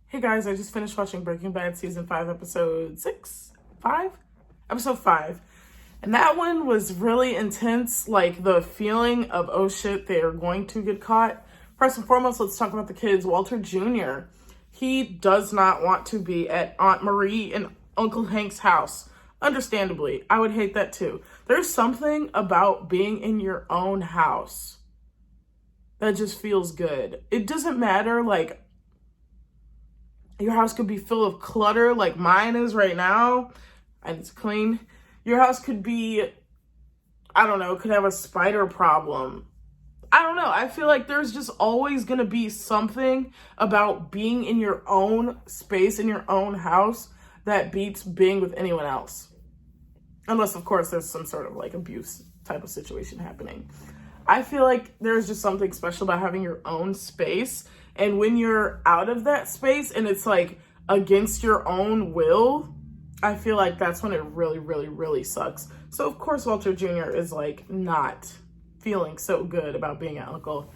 Hey guys, I just finished watching Breaking Bad season 5, episode 6? 5? Episode 5. And that one was really intense, like the feeling of, oh shit, they are going to get caught. First and foremost, let's talk about the kids. Walter Jr., he does not want to be at Aunt Marie and Uncle Hank's house. Understandably, I would hate that too. There's something about being in your own house that just feels good. It doesn't matter, like, your house could be full of clutter like mine is right now, and it's clean. Your house could be, I don't know, could have a spider problem. I don't know. I feel like there's just always going to be something about being in your own space, in your own house, that beats being with anyone else. Unless, of course, there's some sort of like abuse type of situation happening. I feel like there's just something special about having your own space. And when you're out of that space and it's like against your own will, I feel like that's when it really, really, really sucks. So of course Walter Jr. is like not feeling so good about being at Uncle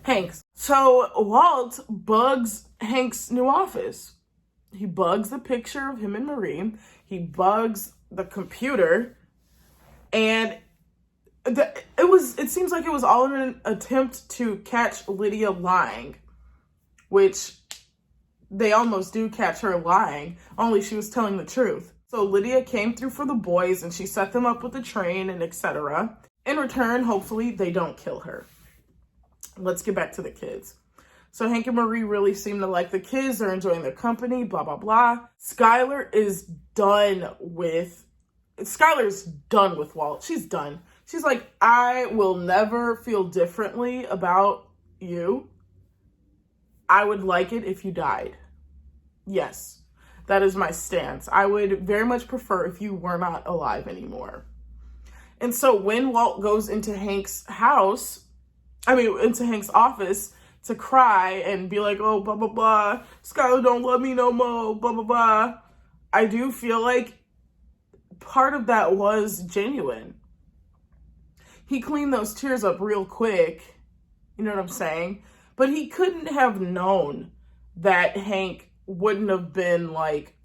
Hank's. So Walt bugs Hank's new office. He bugs the picture of him and Marie. He bugs the computer. And it seems like it was all in an attempt to catch Lydia lying. Which they almost do catch her lying, only she was telling the truth. So Lydia came through for the boys and she set them up with the train and etc. In return, hopefully they don't kill her. Let's get back to the kids. So Hank and Marie really seem to like the kids. They're enjoying their company, blah, blah, blah. Skylar's done with Walt. She's done. She's like, I will never feel differently about you. I would like it if you died. Yes, that is my stance. I would very much prefer if you were not alive anymore. And so when Walt goes into Hank's office to cry and be like, oh, blah, blah, blah, Skylar don't love me no more, blah, blah, blah, I do feel like part of that was genuine. He cleaned those tears up real quick. You know what I'm saying? But he couldn't have known that Hank wouldn't have been, like,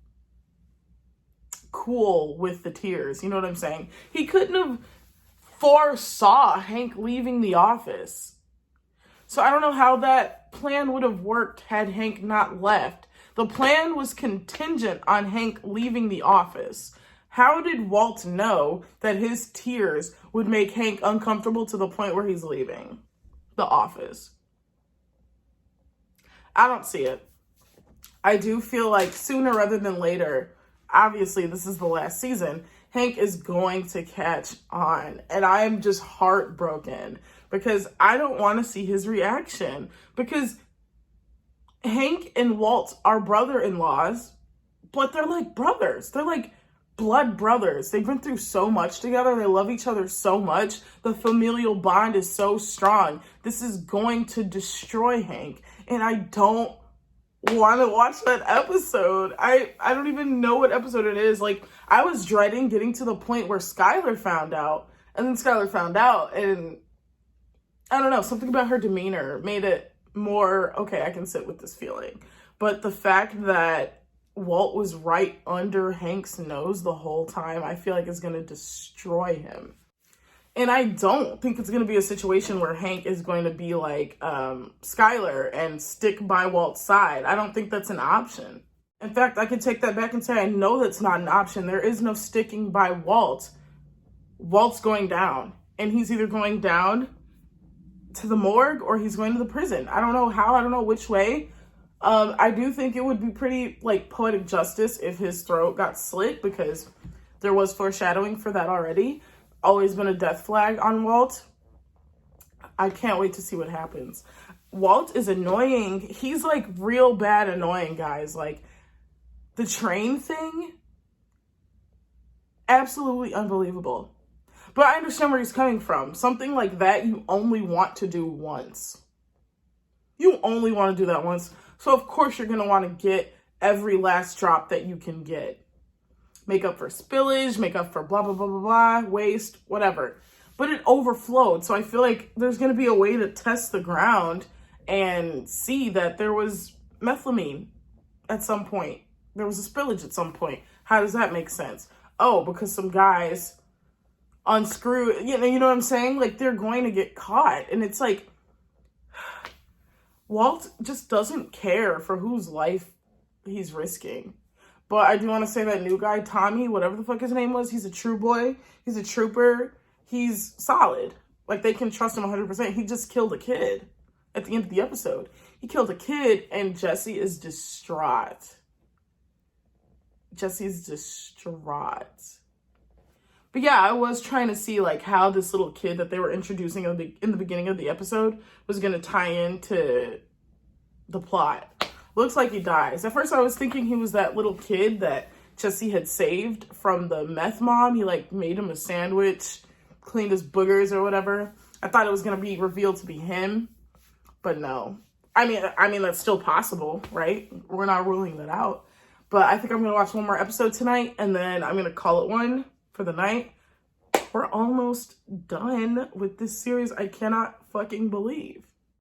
cool with the tears. You know what I'm saying? He couldn't have foresaw Hank leaving the office. So I don't know how that plan would have worked had Hank not left. The plan was contingent on Hank leaving the office. How did Walt know that his tears would make Hank uncomfortable to the point where he's leaving the office? I don't see it. I do feel like sooner rather than later, obviously this is the last season, Hank is going to catch on. And I am just heartbroken because I don't want to see his reaction. Because Hank and Walt are brother-in-laws, but they're like brothers. They're like blood brothers. They've been through so much together. They love each other so much. The familial bond is so strong. This is going to destroy Hank. And I don't want to watch that episode. I don't even know what episode it is. Like, I was dreading getting to the point where Skylar found out. And then Skylar found out. And I don't know. Something about her demeanor made it more, okay, I can sit with this feeling. But the fact that Walt was right under Hank's nose the whole time, I feel like it's going to destroy him. And I don't think it's going to be a situation where Hank is going to be like Skylar and stick by Walt's side. I don't think that's an option. In fact, I could take that back and say I know that's not an option. There is no sticking by Walt. Walt's going down. And he's either going down to the morgue or he's going to the prison. I don't know how. I don't know which way. I do think it would be pretty like poetic justice if his throat got slit, because there was foreshadowing for that already. Always been a death flag on Walt. I can't wait to see what happens. Walt is annoying. He's like real bad annoying, guys. Like the train thing, absolutely unbelievable. But I understand where he's coming from. Something like that you only want to do once. You only want to do that once. So of course you're going to want to get every last drop that you can get. Make up for spillage, make up for blah, blah, blah, blah, blah, waste, whatever. But it overflowed. So I feel like there's going to be a way to test the ground and see that there was methylamine at some point. There was a spillage at some point. How does that make sense? Oh, because some guys unscrew, you know what I'm saying? Like, they're going to get caught. And it's like, Walt just doesn't care for whose life he's risking. But I do want to say that new guy, Tommy, whatever the fuck his name was, he's a true boy. He's a trooper. He's solid. Like, they can trust him 100%. He just killed a kid at the end of the episode. He killed a kid, and Jesse is distraught. Jesse's distraught. But yeah, I was trying to see, like, how this little kid that they were introducing in the beginning of the episode was going to tie into the plot. Looks like he dies. At first, I was thinking he was that little kid that Jesse had saved from the meth mom. He, like, made him a sandwich, cleaned his boogers or whatever. I thought it was going to be revealed to be him, but no. I mean, that's still possible, right? We're not ruling that out. But I think I'm going to watch one more episode tonight, and then I'm going to call it one for the night. We're almost done with this series. I cannot fucking believe.